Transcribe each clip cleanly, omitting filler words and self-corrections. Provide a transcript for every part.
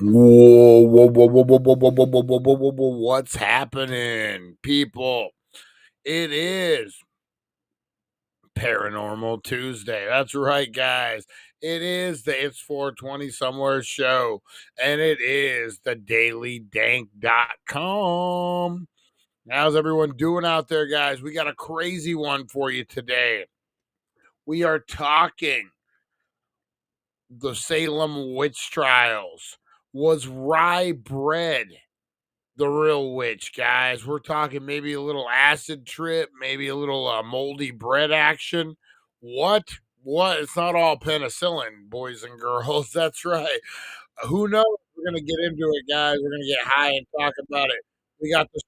Whoa, whoa, whoa, whoa, whoa, whoa, whoa, whoa, whoa, whoa, whoa, whoa, what's happening, people? It is Paranormal Tuesday. That's right, guys. It is the It's 420 Somewhere show, and it is the dailydank.com. How's everyone doing out there, guys? We got a crazy one for you today. We are talking the Salem Witch Trials. Was rye bread the real witch, guys? We're talking maybe a little acid trip, maybe a little moldy bread action. What? It's not all penicillin, boys and girls. That's right. Who knows? We're gonna get into it, guys. We're gonna get high and talk about it. We got the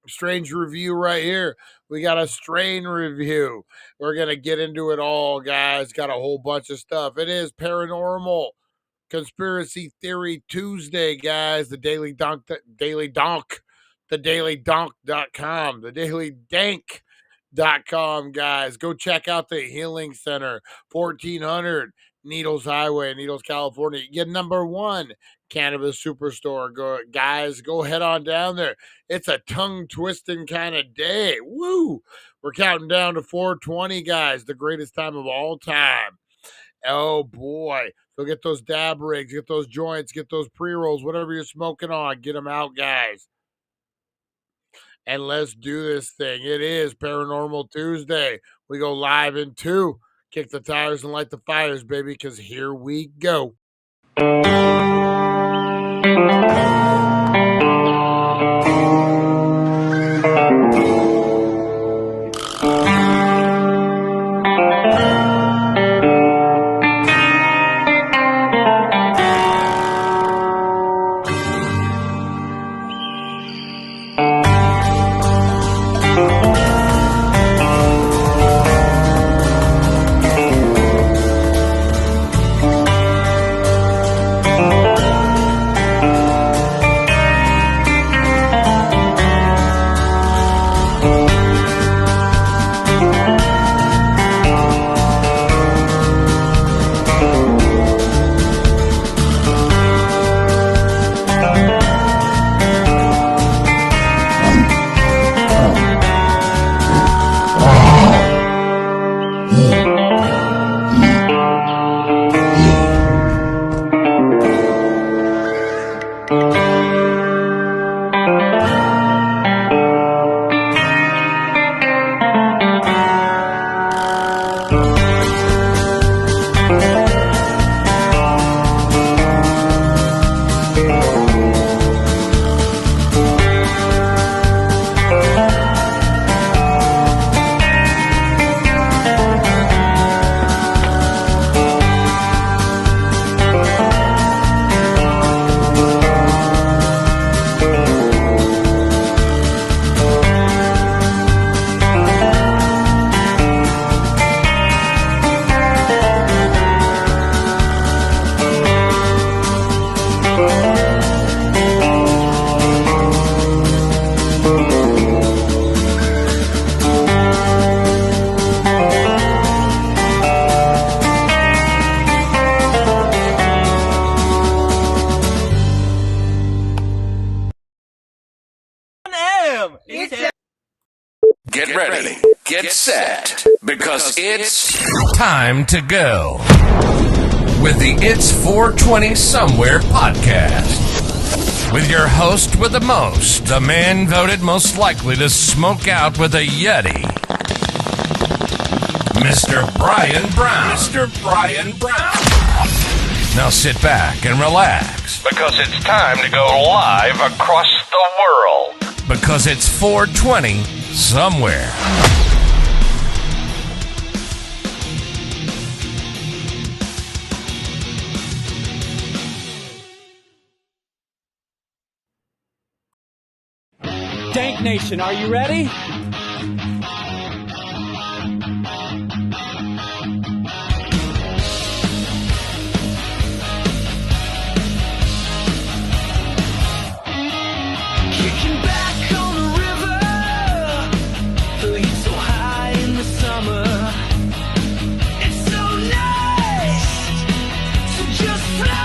strange review right here. We got a strain review. We're gonna get into it all, guys. Got a whole bunch of stuff. It is Paranormal Conspiracy Theory Tuesday, guys. The Daily Donk, the dailydonk.com, the dailydank.com, guys. Go check out the Healing Center, 1400 Needles Highway, Needles, California. You get #1 Cannabis Superstore. Go head on down there. It's a tongue twisting kind of day. Woo! We're counting down to 420, guys, the greatest time of all time. Oh boy. So get those dab rigs, get those joints, get those pre-rolls, whatever you're smoking on, get them out, guys. And let's do this thing. It is Paranormal Tuesday. We go live in 2. Kick the tires and light the fires, baby, because here we go. Get ready, get set, because it's time to go with the It's 420 Somewhere podcast. With your host with the most, the man voted most likely to smoke out with a Yeti, Mr. Brian Brown. Now sit back and relax, because it's time to go live across the world. Because it's 420 Somewhere. Dank Nation, are you ready? It's so nice to just fly.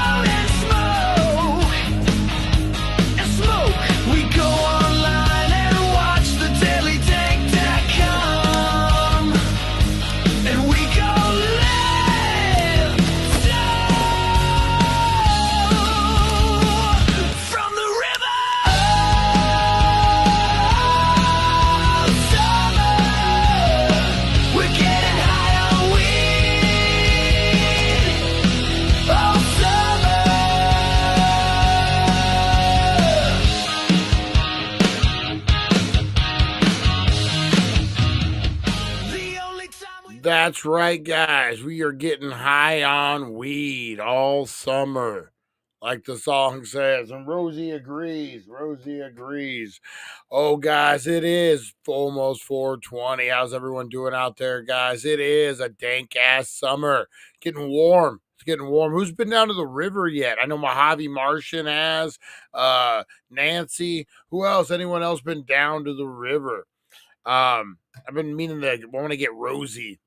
That's right, guys. We are getting high on weed all summer, like the song says. And Rosie agrees. Rosie agrees. Oh, guys, it is almost 420. How's everyone doing out there, guys? It is a dank ass summer. Getting warm. It's getting warm. Who's been down to the river yet? I know Mojave Martian has. Nancy. Who else? Anyone else been down to the river? I've been meaning to want to get Rosie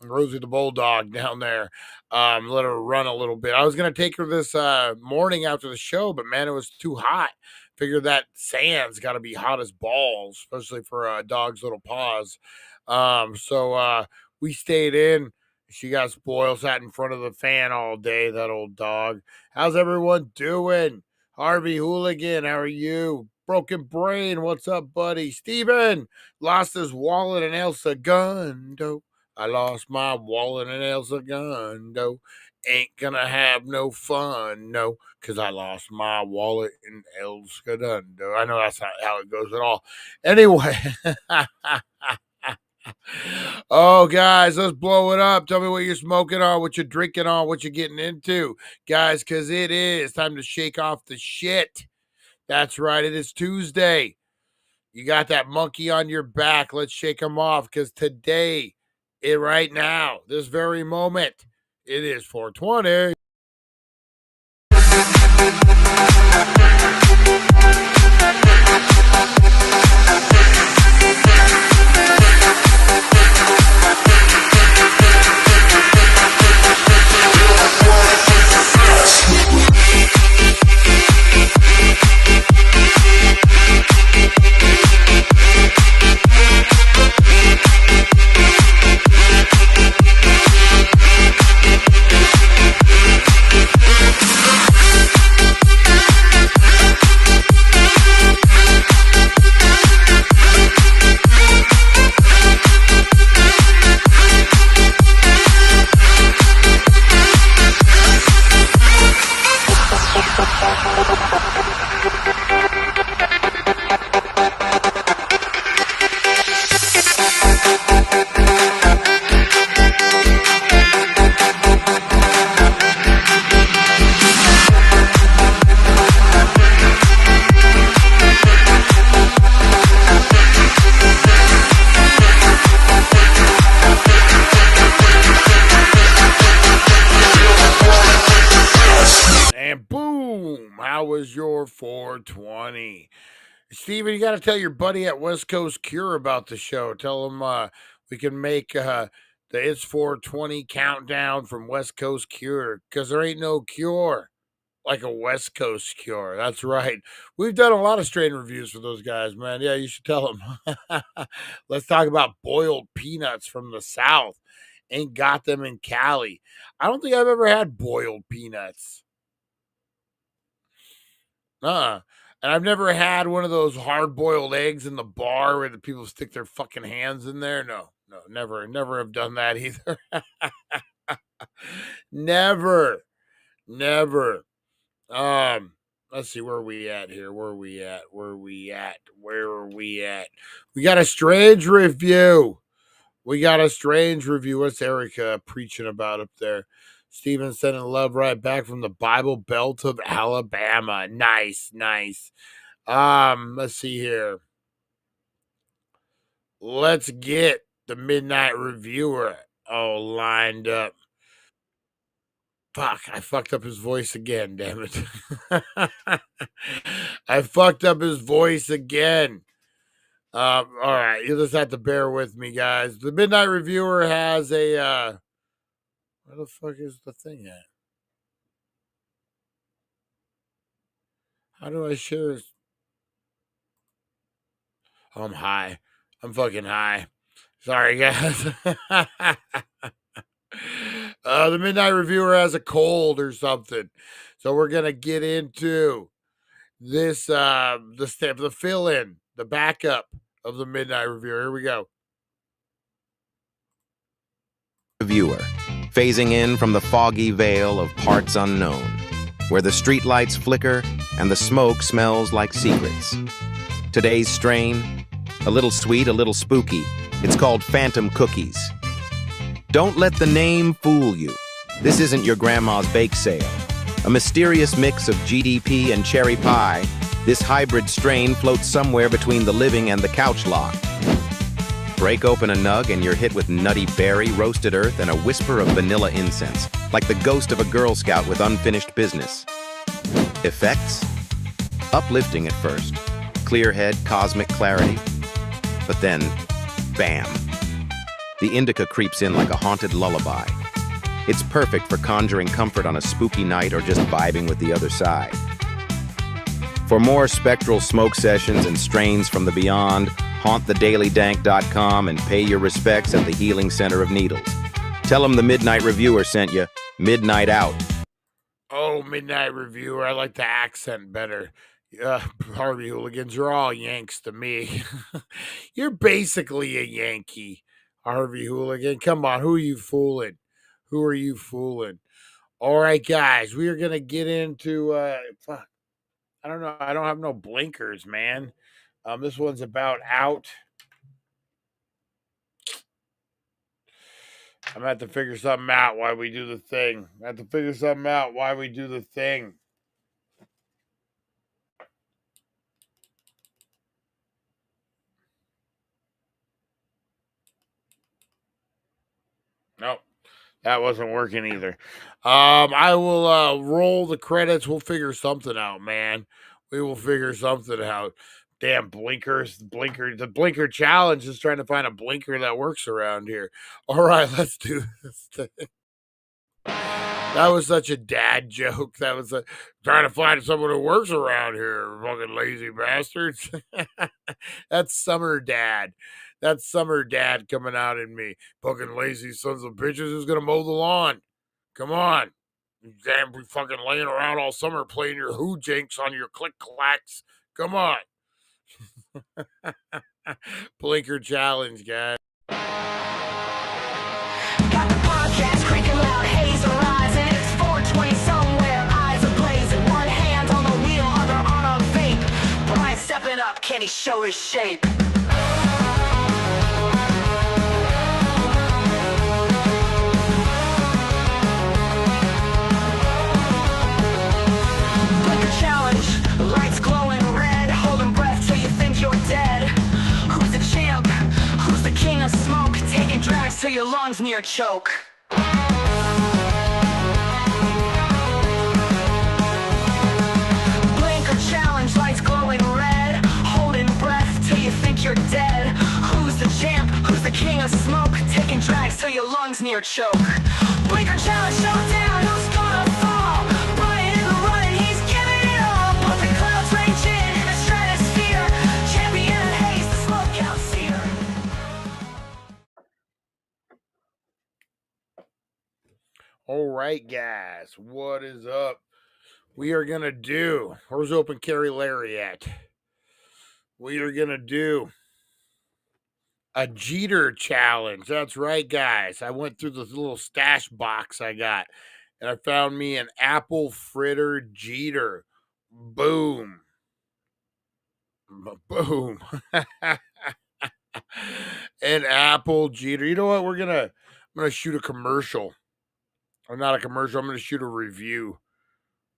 the Bulldog down there. Let her run a little bit. I was gonna take her this morning after the show, but man, it was too hot. Figured that sand's got to be hot as balls, especially for a dog's little paws. So we stayed in. She got spoiled, sat in front of the fan all day. That old dog. How's everyone doing? Harvey Hooligan, how are you? Broken Brain, what's up, buddy? Steven lost his wallet in El Segundo. I lost my wallet in El Segundo. Ain't gonna have no fun, no, because I lost my wallet in El Segundo. I know that's not how it goes at all. Anyway. Oh, guys, let's blow it up. Tell me what you're smoking on, what you're drinking on, what you're getting into, guys, because it is time to shake off the shit. That's right. It is Tuesday. You got that monkey on your back. Let's shake him off because today, right now, this very moment, it is 420. And boom, how was your 420? Steven, you got to tell your buddy at West Coast Cure about the show. Tell him we can make the It's 420 countdown from West Coast Cure because there ain't no cure like a West Coast Cure. That's right. We've done a lot of strain reviews for those guys, man. Yeah, you should tell them. Let's talk about boiled peanuts from the South. Ain't got them in Cali. I don't think I've ever had boiled peanuts. And I've never had one of those hard-boiled eggs in the bar where the people stick their fucking hands in there. No, never have done that either. Never. Let's see, where are we at here? Where are we at? We got a strange review. What's Erica preaching about up there? Steven sending love right back from the Bible Belt of Alabama. Nice. Let's see here. Let's get the Midnight Reviewer all lined up. Fuck, I fucked up his voice again, damn it. I fucked up his voice again. All right, you just have to bear with me, guys. The Midnight Reviewer has a where the fuck is the thing at? How do I share this? Oh, I'm high. I'm fucking high. Sorry, guys. The Midnight Reviewer has a cold or something. So we're going to get into this, the fill-in, the backup of the Midnight Reviewer. Here we go. Reviewer, phasing in from the foggy veil of parts unknown, where the streetlights flicker and the smoke smells like secrets. Today's strain, a little sweet, a little spooky. It's called Phantom Cookies. Don't let the name fool you. This isn't your grandma's bake sale. A mysterious mix of GDP and cherry pie, this hybrid strain floats somewhere between the living and the couch lock. Break open a nug and you're hit with nutty berry, roasted earth, and a whisper of vanilla incense, like the ghost of a Girl Scout with unfinished business. Effects? Uplifting at first. Clear head, cosmic clarity. But then, bam. The indica creeps in like a haunted lullaby. It's perfect for conjuring comfort on a spooky night or just vibing with the other side. For more spectral smoke sessions and strains from the beyond, haunt thedailydank.com and pay your respects at the Healing Center of Needles. Tell them the Midnight Reviewer sent you. Midnight out. Oh, Midnight Reviewer. I like the accent better. Harvey Hooligans, you're all Yanks to me. You're basically a Yankee, Harvey Hooligan. Come on, who are you fooling? Who are you fooling? All right, guys, we are going to get into, fuck, I don't know. I don't have no blinkers, man. This one's about out. I'm going to have to figure something out while we do the thing. Nope, that wasn't working either. I will roll the credits. We'll figure something out, man. We will figure something out. Damn blinkers. The blinker challenge is trying to find a blinker that works around here. All right, let's do this thing. That was such a dad joke. That was trying to find someone who works around here, fucking lazy bastards. That's summer dad. That's summer dad coming out in me. Fucking lazy sons of bitches who's gonna mow the lawn. Come on. You damn be fucking laying around all summer playing your who jinks on your click clacks. Come on. Blinker challenge, guys. Got the podcast cranking loud, haze arising. It's 420 somewhere, eyes are blazing. One hand on the wheel, other on a vape. Brian stepping up, can he show his shape? Blinker challenge, lights glowing red, holding breath till you think you're dead. Who's the champ? Who's the king of smoke? Taking drags till your lungs near choke. Blinker challenge, lights glowing red, holding breath till you think you're dead. Who's the champ? Who's the king of smoke? Taking drags till your lungs near choke. Blinker challenge showdown, who's gonna fall? Brian in the running, he's giving it all. Puffin' clouds raging in the stratosphere. Champion haze, the smoke out seer. All right, guys, what is up? We are gonna do. Where's Open Carry Larry at? We are gonna do a Jeter challenge. That's right, guys. I went through this little stash box I got, and I found me an apple fritter Jeter. Boom. Boom. An apple Jeter. You know what? I'm gonna shoot a commercial. Or not a commercial. I'm gonna shoot a review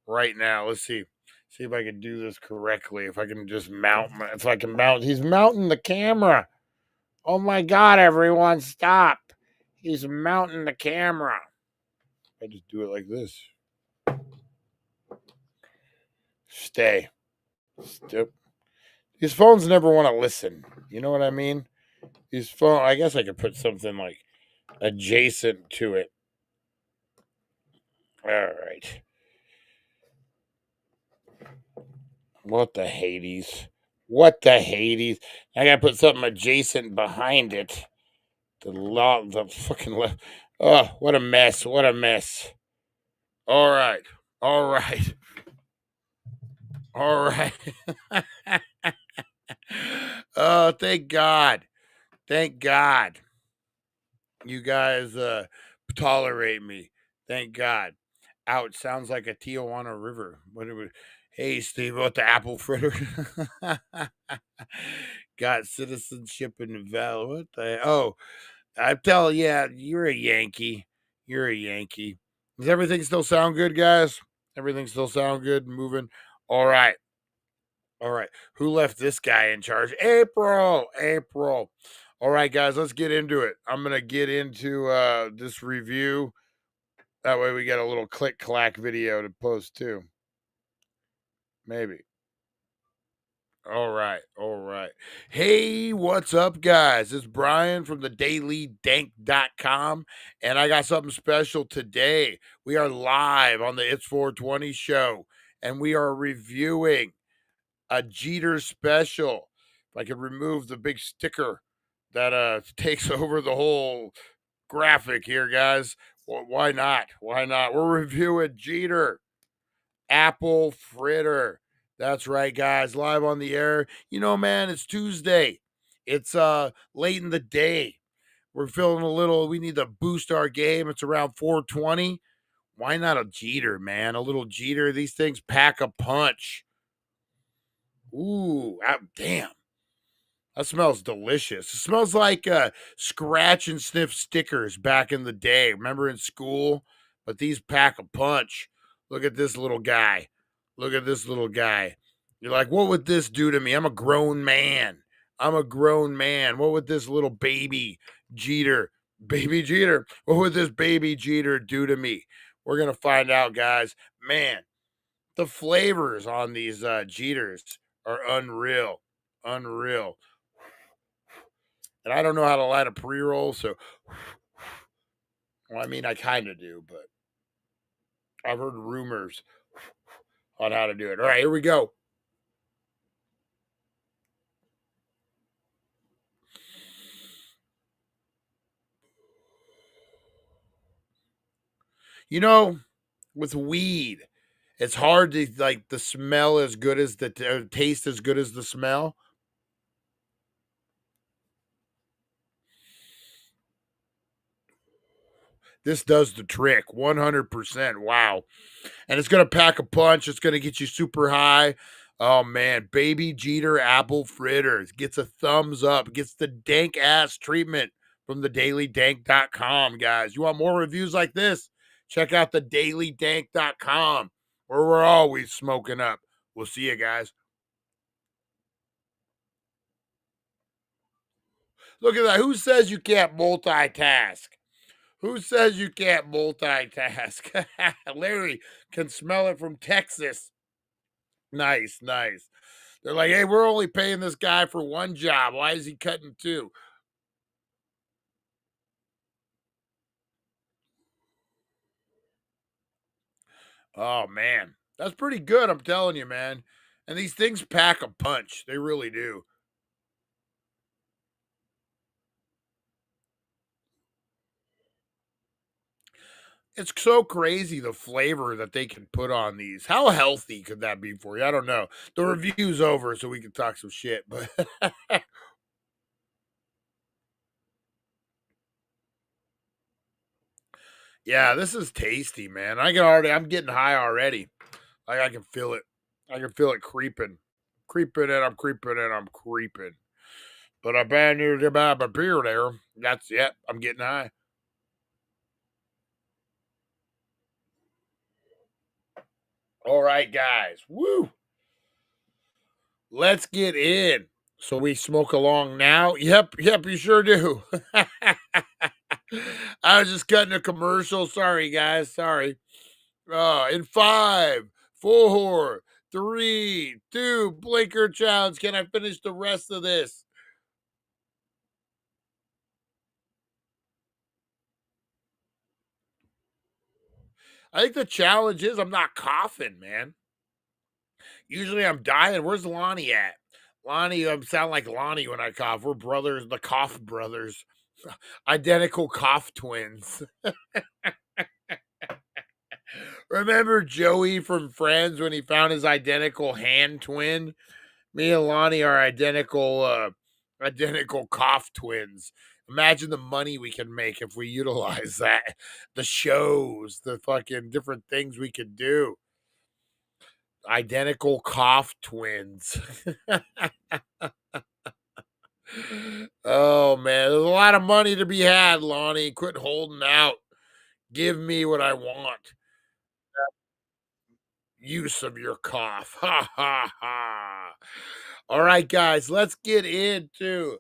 right now. Let's see. See if I can do this correctly. If I can just mount. He's mounting the camera. Oh my God, everyone, stop. He's mounting the camera. I just do it like this. Stay. Step. These phones never want to listen. You know what I mean? I guess I could put something like adjacent to it. All right. What the Hades? What the Hades? I gotta put something adjacent behind it. The fucking left. Oh, what a mess. What a mess. All right. All right. All right. Oh, thank God. Thank God. You guys tolerate me. Thank God. Out sounds like a Tijuana river. Hey, Steve, what the apple fritter? Got citizenship in Val. What the? Oh, I'm telling you, you're a Yankee. You're a Yankee. Does everything still sound good, guys? Everything still sound good? Moving? All right. All right. Who left this guy in charge? April. April. All right, guys, let's get into it. I'm going to get into this review. That way we get a little click clack video to post too. Maybe. All right. All right. Hey, what's up, guys? It's Brian from the dailydank.com, and I got something special today. We are live on the It's 420 show, and we are reviewing a Jeter special. If I could remove the big sticker that takes over the whole graphic here, guys. Why not? Why not? We're reviewing Jeter apple fritter. That's right, guys. Live on the air. You know, man, it's Tuesday. It's late in the day. We're feeling a little, we need to boost our game. It's around 420. Why not a Jeter, man? A little Jeter. These things pack a punch. Ooh, damn. That smells delicious. It smells like scratch and sniff stickers back in the day. Remember in school? But these pack a punch. Look at this little guy. Look at this little guy. You're like, what would this do to me? I'm a grown man. I'm a grown man. What would this little baby Jeter, baby Jeter, what would this baby Jeter do to me? We're going to find out, guys. Man, the flavors on these Jeters are unreal. Unreal. And I don't know how to light a pre-roll, so well, I mean, I kind of do, but I've heard rumors on how to do it. All right, here we go. You know, with weed, it's hard to like the smell as good as the taste as good as the smell. This does the trick 100%. Wow. And it's going to pack a punch. It's going to get you super high. Oh, man. Baby Jeter apple fritters gets a thumbs up, gets the dank ass treatment from the dailydank.com, guys. You want more reviews like this? Check out the dailydank.com where we're always smoking up. We'll see you guys. Look at that. Who says you can't multitask? Who says you can't multitask? Larry can smell it from Texas. Nice, nice. They're like, hey, we're only paying this guy for one job. Why is he cutting two? Oh, man. That's pretty good. I'm telling you, man. And these things pack a punch. They really do. It's so crazy the flavor that they can put on these. How healthy could that be for you? I don't know. The review's over, so we can talk some shit, but yeah, this is tasty, man. I'm getting high already. Like I can feel it. I can feel it creeping. Creeping and I'm creeping and I'm creeping. But I bad news about my beer there. That's it. I'm getting high. All right, guys. Woo. Let's get in. So we smoke along now? Yep, you sure do. I was just cutting a commercial. Sorry, guys. Sorry. In 5, 4, 3, 2, blinker challenge. Can I finish the rest of this? I think the challenge is I'm not coughing, man. Usually I'm dying. Where's Lonnie at? Lonnie, I sound like Lonnie when I cough. We're brothers, the cough brothers. Identical cough twins. Remember Joey from Friends when he found his identical hand twin? Me and Lonnie are identical cough twins. Imagine the money we can make if we utilize that. The shows, the fucking different things we could do. Identical cough twins. Oh man, there's a lot of money to be had, Lonnie. Quit holding out. Give me what I want. Use of your cough. Ha ha ha. All right, guys, let's get into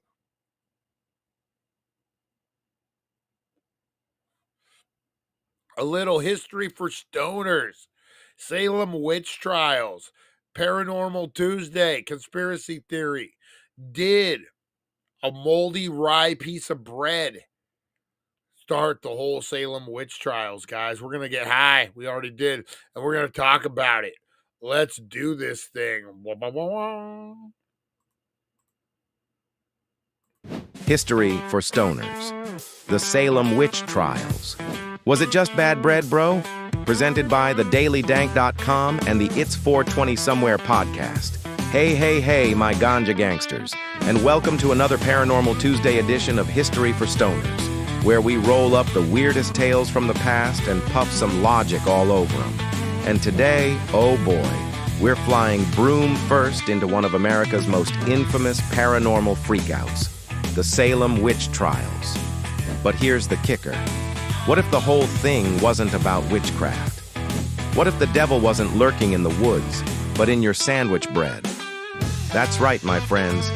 a little history for stoners. Salem Witch Trials, Paranormal Tuesday, Conspiracy Theory. Did a moldy rye piece of bread start the whole Salem Witch Trials, guys? We're going to get high. We already did. And we're going to talk about it. Let's do this thing. Wah, wah, wah, wah. History for stoners. The Salem Witch Trials. Was it just bad bread, bro? Presented by thedailydank.com and the It's 420 Somewhere podcast. Hey, hey, hey, my ganja gangsters, and welcome to another Paranormal Tuesday edition of History for Stoners, where we roll up the weirdest tales from the past and puff some logic all over them. And today, oh boy, we're flying broom first into one of America's most infamous paranormal freakouts, the Salem Witch Trials. But here's the kicker. What if the whole thing wasn't about witchcraft? What if the devil wasn't lurking in the woods, but in your sandwich bread? That's right, my friends.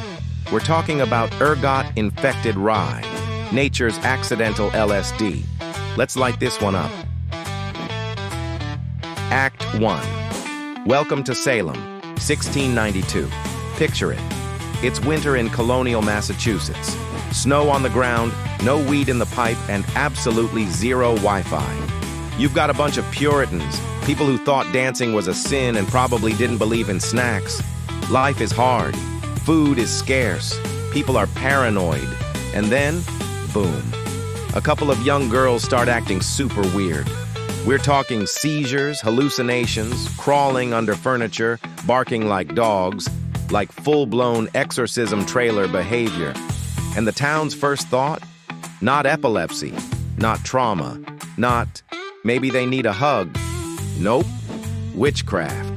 We're talking about ergot-infected rye, nature's accidental LSD. Let's light this one up. Act 1. Welcome to Salem, 1692. Picture it. It's winter in colonial Massachusetts. Snow on the ground, no weed in the pipe, and absolutely zero Wi-Fi. You've got a bunch of Puritans, people who thought dancing was a sin and probably didn't believe in snacks. Life is hard. Food is scarce. People are paranoid. And then, boom. A couple of young girls start acting super weird. We're talking seizures, hallucinations, crawling under furniture, barking like dogs, like full-blown exorcism trailer behavior. And the town's first thought? Not epilepsy, not trauma, not maybe they need a hug. Nope, witchcraft.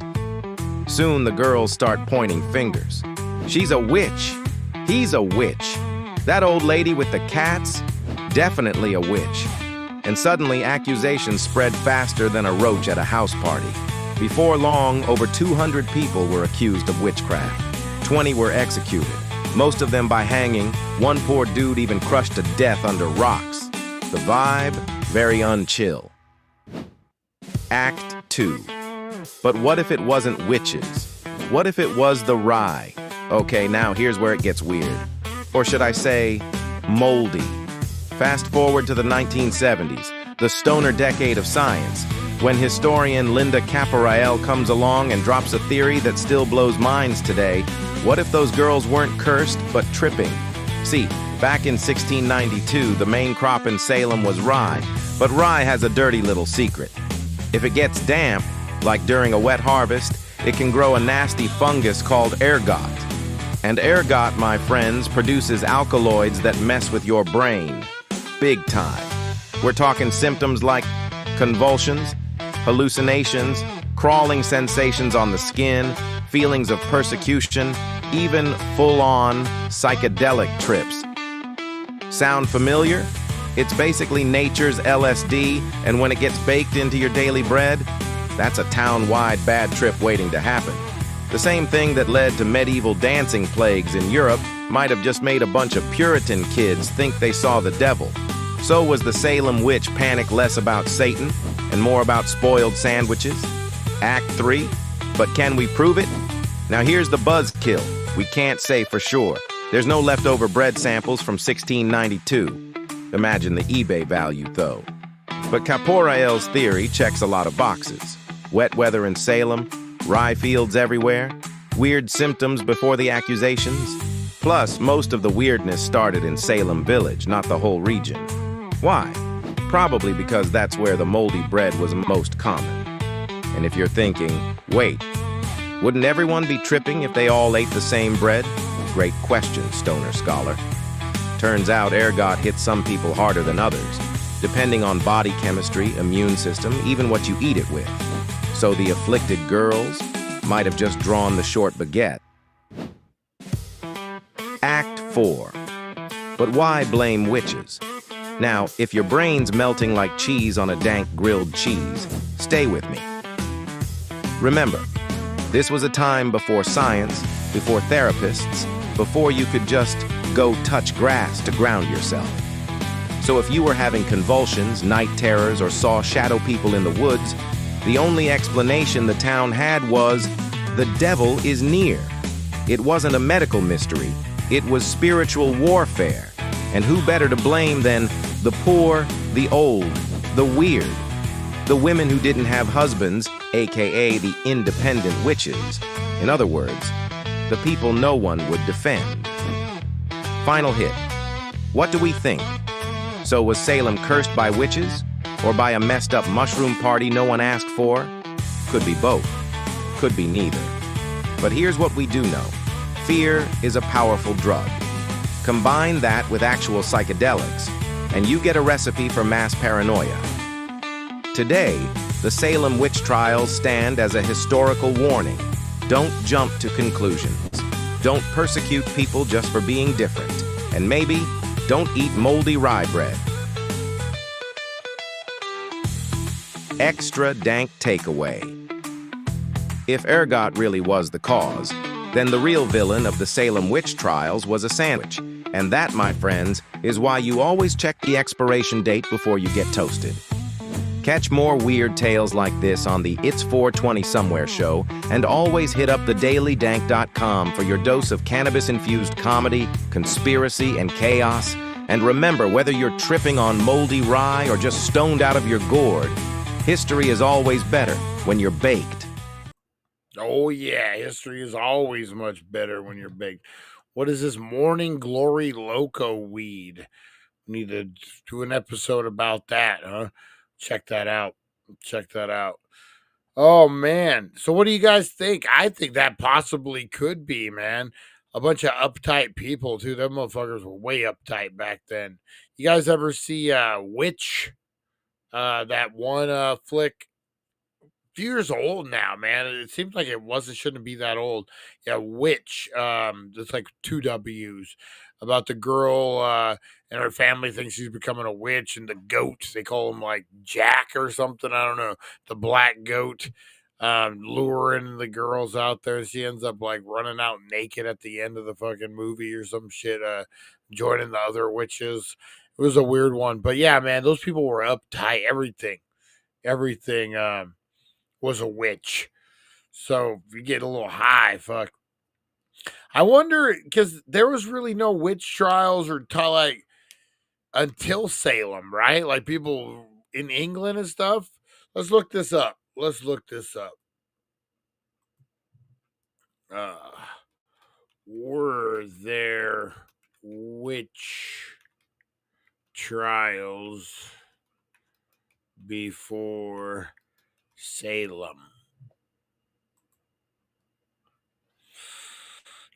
Soon the girls start pointing fingers. She's a witch. He's a witch. That old lady with the cats? Definitely a witch. And suddenly accusations spread faster than a roach at a house party. Before long, over 200 people were accused of witchcraft. 20 were executed, most of them by hanging. One poor dude even crushed to death under rocks. The vibe, very unchill. Act 2. But what if it wasn't witches? What if it was the rye? Okay, now here's where it gets weird. Or should I say, moldy. Fast forward to the 1970s, the stoner decade of science, when historian Linda Caparael comes along and drops a theory that still blows minds today. What if those girls weren't cursed, but tripping? See, back in 1692, the main crop in Salem was rye, but rye has a dirty little secret. If it gets damp, like during a wet harvest, it can grow a nasty fungus called ergot. And ergot, my friends, produces alkaloids that mess with your brain. Big time. We're talking symptoms like convulsions, hallucinations, crawling sensations on the skin, feelings of persecution, even full-on psychedelic trips. Sound familiar? It's basically nature's LSD, and when it gets baked into your daily bread, that's a town-wide bad trip waiting to happen. The same thing that led to medieval dancing plagues in Europe might have just made a bunch of Puritan kids think they saw the devil. So was the Salem witch panic less about Satan and more about spoiled sandwiches? Act 3. But can we prove it? Now here's the buzzkill. We can't say for sure. There's no leftover bread samples from 1692. Imagine the eBay value, though. But Caparael's theory checks a lot of boxes. Wet weather in Salem, rye fields everywhere, weird symptoms before the accusations. Plus, most of the weirdness started in Salem Village, not the whole region. Why? Probably because that's where the moldy bread was most common. And if you're thinking, wait, wouldn't everyone be tripping if they all ate the same bread? Great question, stoner scholar. Turns out ergot hits some people harder than others, depending on body chemistry, immune system, even what you eat it with. So the afflicted girls might have just drawn the short baguette. Act 4. But why blame witches? Now, if your brain's melting like cheese on a dank grilled cheese, stay with me. Remember, this was a time before science, before therapists, before you could just go touch grass to ground yourself. So if you were having convulsions, night terrors, or saw shadow people in the woods, the only explanation the town had was, the devil is near. It wasn't a medical mystery, it was spiritual warfare. And who better to blame than the poor, the old, the weird, the women who didn't have husbands, aka the independent witches. In other words, the people no one would defend. Final hit. What do we think? So was Salem cursed by witches? Or by a messed up mushroom party no one asked for? Could be both. Could be neither. But here's what we do know. Fear is a powerful drug. Combine that with actual psychedelics, and you get a recipe for mass paranoia. Today, the Salem Witch Trials stand as a historical warning. Don't jump to conclusions. Don't persecute people just for being different. And maybe, don't eat moldy rye bread. Extra dank takeaway. If Ergot really was the cause, then the real villain of the Salem Witch Trials was a sandwich. And that, my friends, is why you always check the expiration date before you get toasted. Catch more weird tales like this on the It's 420 Somewhere show, and always hit up thedailydank.com for your dose of cannabis-infused comedy, conspiracy, and chaos. And remember, whether you're tripping on moldy rye or just stoned out of your gourd, history is always better when you're baked. Oh, yeah, history is always much better when you're baked. What is this Morning Glory Loco weed? We need to do an episode about that, huh? Check that out. Check that out. Oh, man. So what do you guys think? I think that possibly could be, man. A bunch of uptight people, too. Them motherfuckers were way uptight back then. You guys ever see Witch? That one flick? Few years old now, man. It seems like it shouldn't be that old. Yeah, Witch. It's like two W's about the girl and her family thinks she's becoming a witch, and the goat, they call him like Jack or something. I don't know. The black goat luring the girls out there. She ends up like running out naked at the end of the fucking movie or some shit, joining the other witches. It was a weird one. But yeah, man, those people were uptight. Everything was a witch. So if you get a little high, fuck. I wonder, because there was really no witch trials or like until Salem, right? Like people in England and stuff. Let's look this up. Were there witch trials before Salem?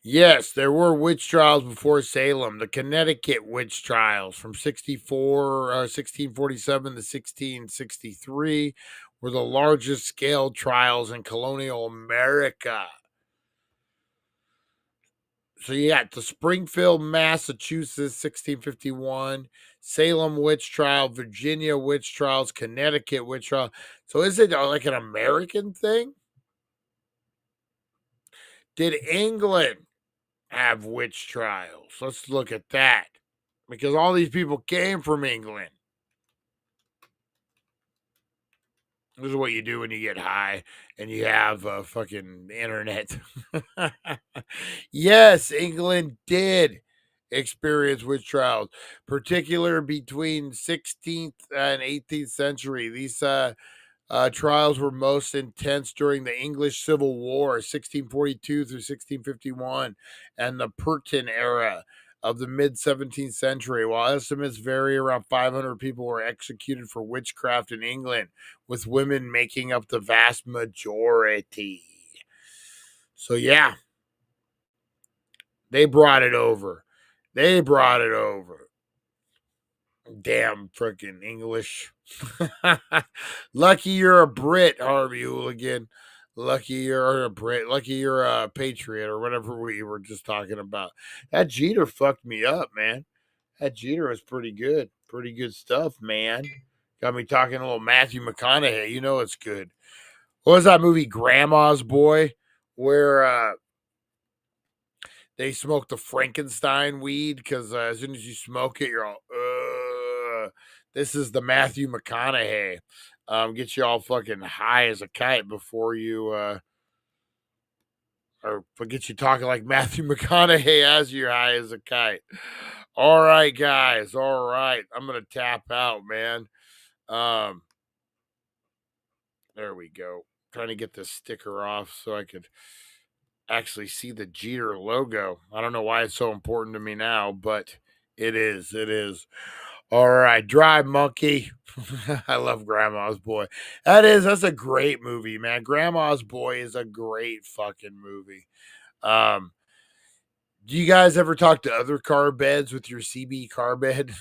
Yes, there were witch trials before Salem. The Connecticut witch trials from 1647 to 1663 were the largest scale trials in colonial America. So you got the Springfield, Massachusetts, 1651, Salem witch trial, Virginia witch trials, Connecticut witch trial. So is it like an American thing? Did England have witch trials? Let's look at that. Because all these people came from England. This is what you do when you get high and you have fucking internet. Yes, England did experience witch trials, particularly between 16th and 18th century. These trials were most intense during the English Civil War, 1642 through 1651, and the Puritan era of the mid 17th century. While estimates vary, around 500 people were executed for witchcraft in England, with women making up the vast majority. So, yeah, they brought it over. Damn freaking English. Lucky you're a Brit, Harvey Hooligan. Lucky you're a Brit. Lucky you're a patriot or whatever we were just talking about. That Jeter fucked me up, man. That Jeter was pretty good. Pretty good stuff, man. Got me talking a little Matthew McConaughey. You know it's good. What was that movie, Grandma's Boy, where they smoke the Frankenstein weed? Because as soon as you smoke it, you're all, this is the Matthew McConaughey. Get you all fucking high as a kite before you, or get you talking like Matthew McConaughey as you're high as a kite. All right, guys. All right. I'm going to tap out, man. There we go. Trying to get this sticker off so I could actually see the Jeter logo. I don't know why it's so important to me now, but it is. It is. All right, Drive Monkey. I love Grandma's Boy. That's a great movie, man. Grandma's Boy is a great fucking movie. Do you guys ever talk to other car beds with your CB car bed?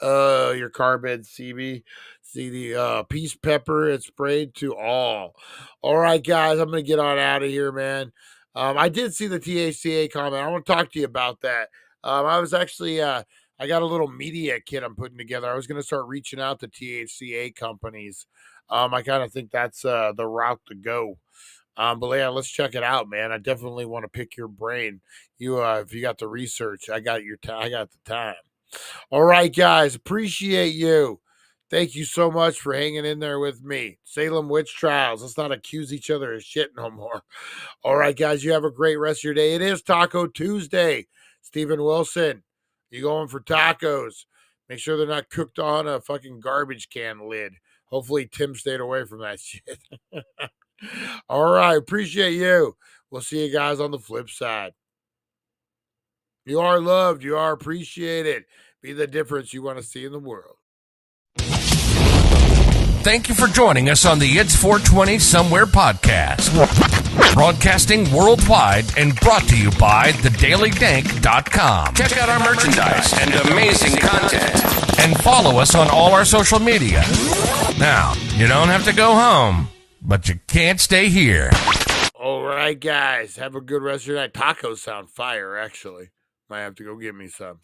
Your car bed CB. See the peace pepper, it's sprayed to all. All right, guys, I'm gonna get on out of here, man. I did see the THCA comment. I want to talk to you about that. I was actually I got a little media kit I'm putting together. I was gonna start reaching out to THCA companies. I kind of think that's the route to go. But yeah, let's check it out, man. I definitely want to pick your brain. You, if you got the research, I got I got the time. All right, guys, appreciate you. Thank you so much for hanging in there with me. Salem Witch Trials. Let's not accuse each other of shit no more. All right, guys, you have a great rest of your day. It is Taco Tuesday. Stephen Wilson, you going for tacos? Make sure they're not cooked on a fucking garbage can lid. Hopefully, Tim stayed away from that shit. All right. Appreciate you. We'll see you guys on the flip side. You are loved. You are appreciated. Be the difference you want to see in the world. Thank you for joining us on the It's 420 Somewhere podcast. Broadcasting worldwide and brought to you by thedailydank.com. Check out our merchandise and amazing content. And follow us on all our social media. Now, you don't have to go home, but you can't stay here. All right, guys. Have a good rest of your night. Tacos sound fire, actually. Might have to go get me some.